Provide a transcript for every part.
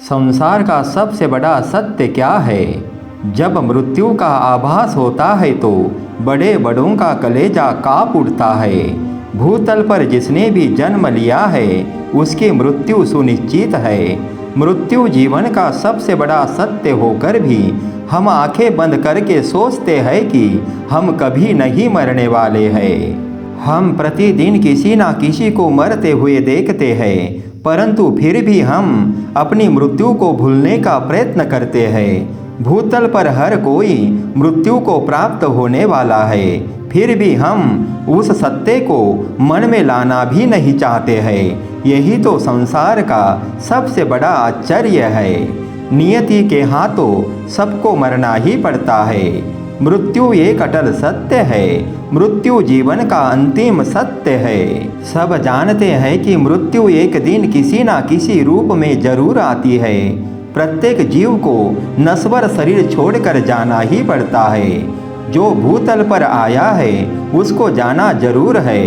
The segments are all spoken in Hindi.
संसार का सबसे बड़ा सत्य क्या है? जब मृत्यु का आभास होता है तो बड़े बड़ों का कलेजा काँप उठता है। भूतल पर जिसने भी जन्म लिया है उसकी मृत्यु सुनिश्चित है। मृत्यु जीवन का सबसे बड़ा सत्य होकर भी हम आंखें बंद करके सोचते हैं कि हम कभी नहीं मरने वाले हैं। हम प्रतिदिन किसी ना किसी को मरते हुए देखते हैं, परंतु फिर भी हम अपनी मृत्यु को भूलने का प्रयत्न करते हैं। भूतल पर हर कोई मृत्यु को प्राप्त होने वाला है, फिर भी हम उस सत्य को मन में लाना भी नहीं चाहते हैं। यही तो संसार का सबसे बड़ा आश्चर्य है। नियति के हाथों सबको मरना ही पड़ता है। मृत्यु एक अटल सत्य है। मृत्यु जीवन का अंतिम सत्य है। सब जानते हैं कि मृत्यु एक दिन किसी ना किसी रूप में जरूर आती है। प्रत्येक जीव को नश्वर शरीर छोड़कर जाना ही पड़ता है। जो भूतल पर आया है उसको जाना जरूर है।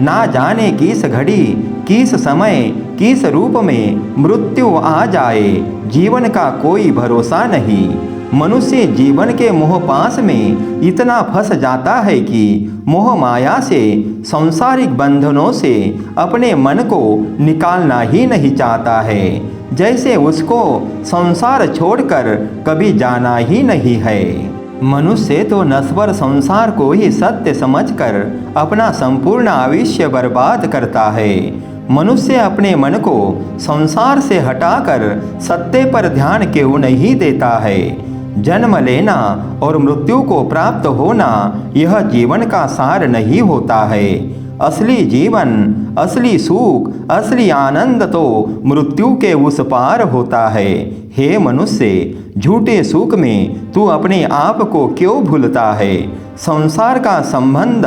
ना जाने किस घड़ी, किस समय, किस रूप में मृत्यु आ जाए, जीवन का कोई भरोसा नहीं। मनुष्य जीवन के मोह पास में इतना फंस जाता है कि मोह माया से, सांसारिक बंधनों से अपने मन को निकालना ही नहीं चाहता है, जैसे उसको संसार छोड़कर कभी जाना ही नहीं है। मनुष्य तो नश्वर संसार को ही सत्य समझकर अपना संपूर्ण आयुष्य बर्बाद करता है। मनुष्य अपने मन को संसार से हटाकर सत्य पर ध्यान क्यों नहीं देता है? जन्म लेना और मृत्यु को प्राप्त होना यह जीवन का सार नहीं होता है। असली जीवन, असली सुख, असली आनंद तो मृत्यु के उस पार होता है। हे मनुष्य, झूठे सुख में तू अपने आप को क्यों भूलता है? संसार का संबंध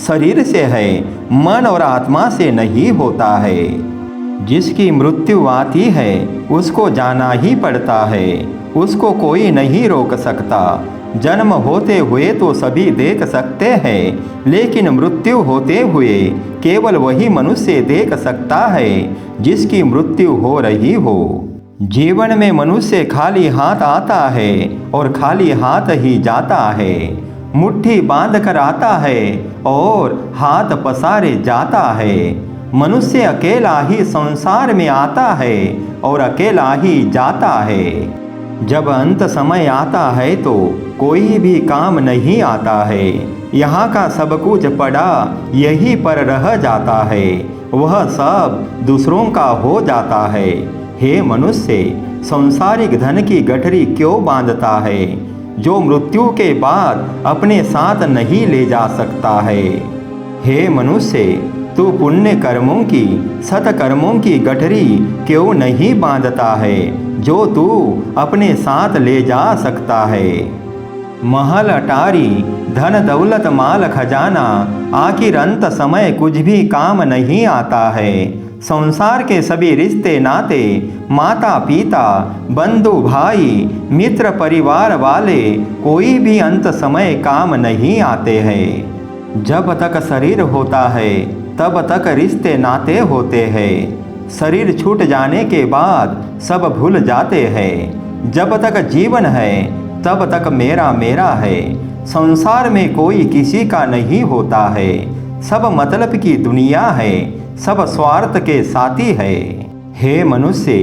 शरीर से है, मन और आत्मा से नहीं होता है। जिसकी मृत्यु आती है उसको जाना ही पड़ता है, उसको कोई नहीं रोक सकता। जन्म होते हुए तो सभी देख सकते हैं, लेकिन मृत्यु होते हुए केवल वही मनुष्य देख सकता है जिसकी मृत्यु हो रही हो। जीवन में मनुष्य खाली हाथ आता है और खाली हाथ ही जाता है। मुट्ठी बांध कर आता है और हाथ पसारे जाता है। मनुष्य अकेला ही संसार में आता है और अकेला ही जाता है। जब अंत समय आता है तो कोई भी काम नहीं आता है। यहाँ का सब कुछ पड़ा यहीं पर रह जाता है, वह सब दूसरों का हो जाता है। हे मनुष्य, सांसारिक धन की गठरी क्यों बांधता है जो मृत्यु के बाद अपने साथ नहीं ले जा सकता है? हे मनुष्य, तू पुण्य कर्मों की, सत्कर्मों की गठरी क्यों नहीं बांधता है जो तू अपने साथ ले जा सकता है? महल अटारी, धन दौलत माल खजाना, आखिर अंत समय कुछ भी काम नहीं आता है। संसार के सभी रिश्ते नाते, माता पिता, बंधु भाई, मित्र परिवार वाले कोई भी अंत समय काम नहीं आते हैं। जब तक शरीर होता है तब तक रिश्ते नाते होते हैं। शरीर छूट जाने के बाद सब भूल जाते हैं। जब तक जीवन है तब तक मेरा मेरा है। संसार में कोई किसी का नहीं होता है। सब मतलब की दुनिया है, सब स्वार्थ के साथी है। हे मनुष्य,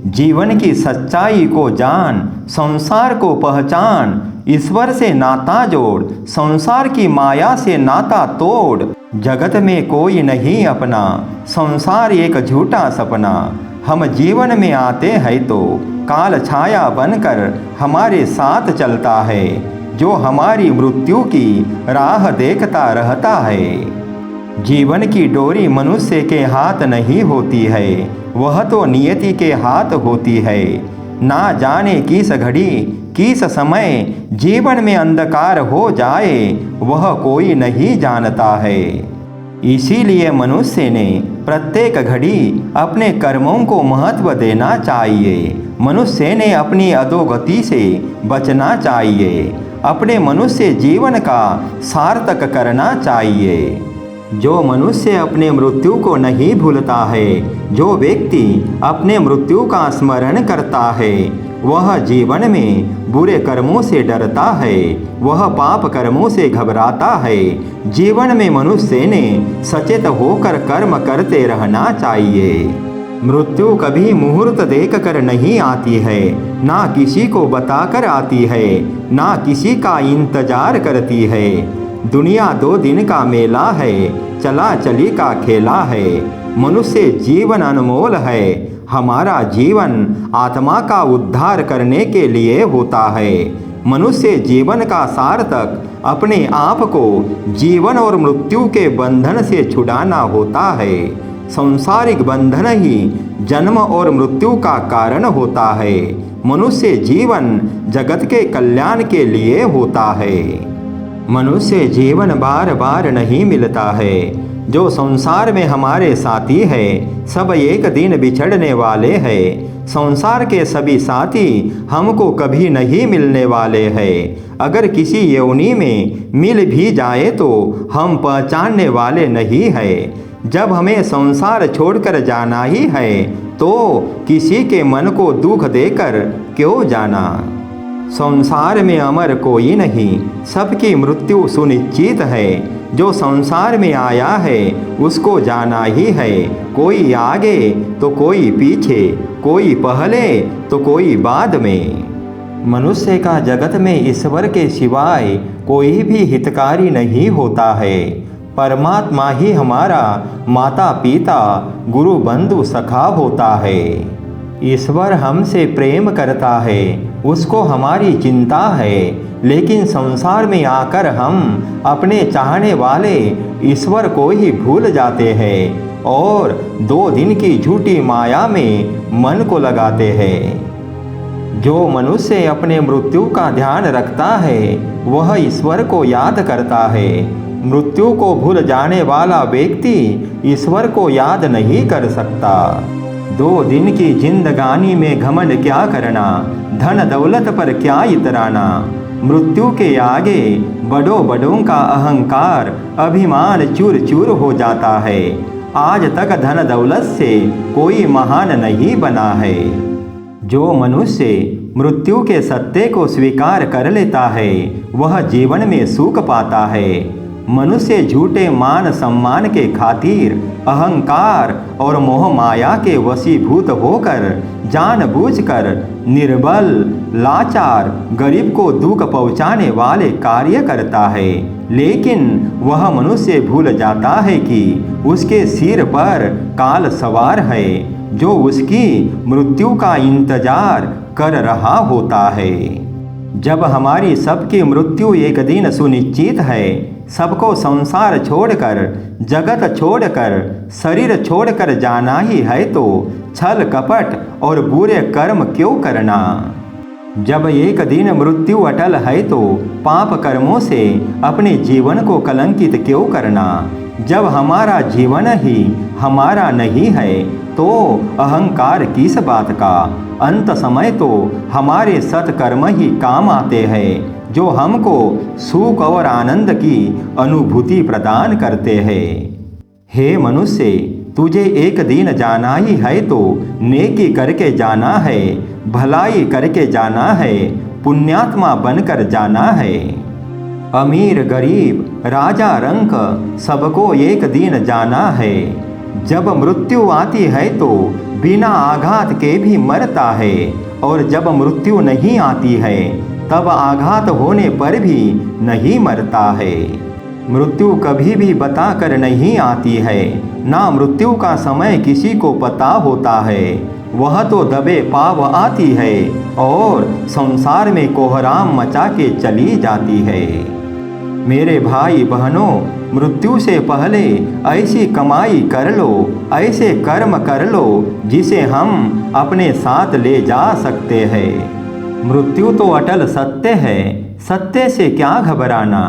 जीवन की सच्चाई को जान, संसार को पहचान, ईश्वर से नाता जोड़, संसार की माया से नाता तोड़। जगत में कोई नहीं अपना, संसार एक झूठा सपना। हम जीवन में आते हैं तो काल छाया बनकर हमारे साथ चलता है, जो हमारी मृत्यु की राह देखता रहता है। जीवन की डोरी मनुष्य के हाथ नहीं होती है, वह तो नियति के हाथ होती है। ना जाने किस घड़ी, किस समय जीवन में अंधकार हो जाए, वह कोई नहीं जानता है। इसीलिए मनुष्य ने प्रत्येक घड़ी अपने कर्मों को महत्व देना चाहिए। मनुष्य ने अपनी अधोगति से बचना चाहिए, अपने मनुष्य जीवन का सार्थक करना चाहिए। जो मनुष्य अपने मृत्यु को नहीं भूलता है, जो व्यक्ति अपने मृत्यु का स्मरण करता है, वह जीवन में बुरे कर्मों से डरता है, वह पाप कर्मों से घबराता है। जीवन में मनुष्य ने सचेत होकर कर्म करते रहना चाहिए। मृत्यु कभी मुहूर्त देख कर नहीं आती है, ना किसी को बताकर आती है, ना किसी का इंतजार करती है। दुनिया 2 दिन का मेला है, चला चली का खेला है। मनुष्य जीवन अनमोल है। हमारा जीवन आत्मा का उद्धार करने के लिए होता है। मनुष्य जीवन का सार्थक अपने आप को जीवन और मृत्यु के बंधन से छुड़ाना होता है। सांसारिक बंधन ही जन्म और मृत्यु का कारण होता है। मनुष्य जीवन जगत के कल्याण के लिए होता है। मनुष्य जीवन बार बार नहीं मिलता है। जो संसार में हमारे साथी है, सब एक दिन बिछड़ने वाले हैं। संसार के सभी साथी हमको कभी नहीं मिलने वाले हैं। अगर किसी योनि में मिल भी जाए तो हम पहचानने वाले नहीं हैं। जब हमें संसार छोड़कर जाना ही है तो किसी के मन को दुख देकर क्यों जाना। संसार में अमर कोई नहीं, सबकी मृत्यु सुनिश्चित है। जो संसार में आया है उसको जाना ही है। कोई आगे तो कोई पीछे, कोई पहले तो कोई बाद में। मनुष्य का जगत में ईश्वर के सिवाय कोई भी हितकारी नहीं होता है। परमात्मा ही हमारा माता पिता गुरु बंधु सखा होता है। ईश्वर हमसे प्रेम करता है, उसको हमारी चिंता है। लेकिन संसार में आकर हम अपने चाहने वाले ईश्वर को ही भूल जाते हैं और 2 दिन की झूठी माया में मन को लगाते हैं। जो मनुष्य अपने मृत्यु का ध्यान रखता है वह ईश्वर को याद करता है। मृत्यु को भूल जाने वाला व्यक्ति ईश्वर को याद नहीं कर सकता। 2 दिन की जिंदगानी में घमंड क्या करना, धन दौलत पर क्या इतराना। मृत्यु के आगे बड़ों का अहंकार अभिमान चूर चूर हो जाता है। आज तक धन दौलत से कोई महान नहीं बना है। जो मनुष्य मृत्यु के सत्य को स्वीकार कर लेता है वह जीवन में सुख पाता है। मनुष्य झूठे मान सम्मान के खातिर अहंकार और मोह माया के वशीभूत होकर जानबूझकर निर्बल, लाचार, गरीब को दुख पहुंचाने वाले कार्य करता है। लेकिन वह मनुष्य भूल जाता है कि उसके सिर पर काल सवार है जो उसकी मृत्यु का इंतजार कर रहा होता है। जब हमारी सबकी मृत्यु एक दिन सुनिश्चित है, सबको संसार छोड़कर, जगत छोड़कर, शरीर छोड़कर जाना ही है तो छल कपट और बुरे कर्म क्यों करना। जब एक दिन मृत्यु अटल है तो पाप कर्मों से अपने जीवन को कलंकित क्यों करना। जब हमारा जीवन ही हमारा नहीं है तो अहंकार किस बात का। अंत समय तो हमारे सत्कर्म ही काम आते हैं जो हमको सुख और आनंद की अनुभूति प्रदान करते हैं। हे मनुष्य, तुझे एक दिन जाना ही है तो नेकी करके जाना है, भलाई करके जाना है, पुण्यात्मा बनकर जाना है। अमीर गरीब राजा रंक सबको एक दिन जाना है। जब मृत्यु आती है तो बिना आघात के भी मरता है और जब मृत्यु नहीं आती है तब आघात होने पर भी नहीं मरता है। मृत्यु कभी भी बताकर नहीं आती है, ना मृत्यु का समय किसी को पता होता है। वह तो दबे पाव आती है और संसार में कोहराम मचा के चली जाती है। मेरे भाई बहनों, मृत्यु से पहले ऐसी कमाई कर लो, ऐसे कर्म कर लो जिसे हम अपने साथ ले जा सकते हैं। मृत्यु तो अटल सत्य है, सत्य से क्या घबराना।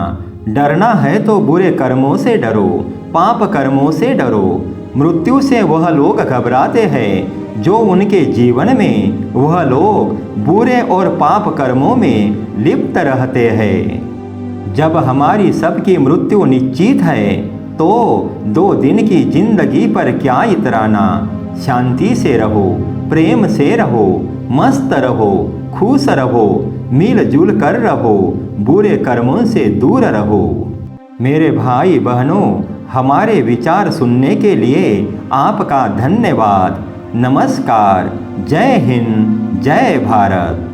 डरना है तो बुरे कर्मों से डरो, पाप कर्मों से डरो। मृत्यु से वह लोग घबराते हैं जो उनके जीवन में वह लोग बुरे और पाप कर्मों में लिप्त रहते हैं। जब हमारी सबकी मृत्यु निश्चित है तो 2 दिन की जिंदगी पर क्या इतराना। शांति से रहो, प्रेम से रहो, मस्त रहो, खुश रहो, मिलजुल कर रहो, बुरे कर्मों से दूर रहो। मेरे भाई बहनों, हमारे विचार सुनने के लिए आपका धन्यवाद। नमस्कार। जय हिंद, जय भारत।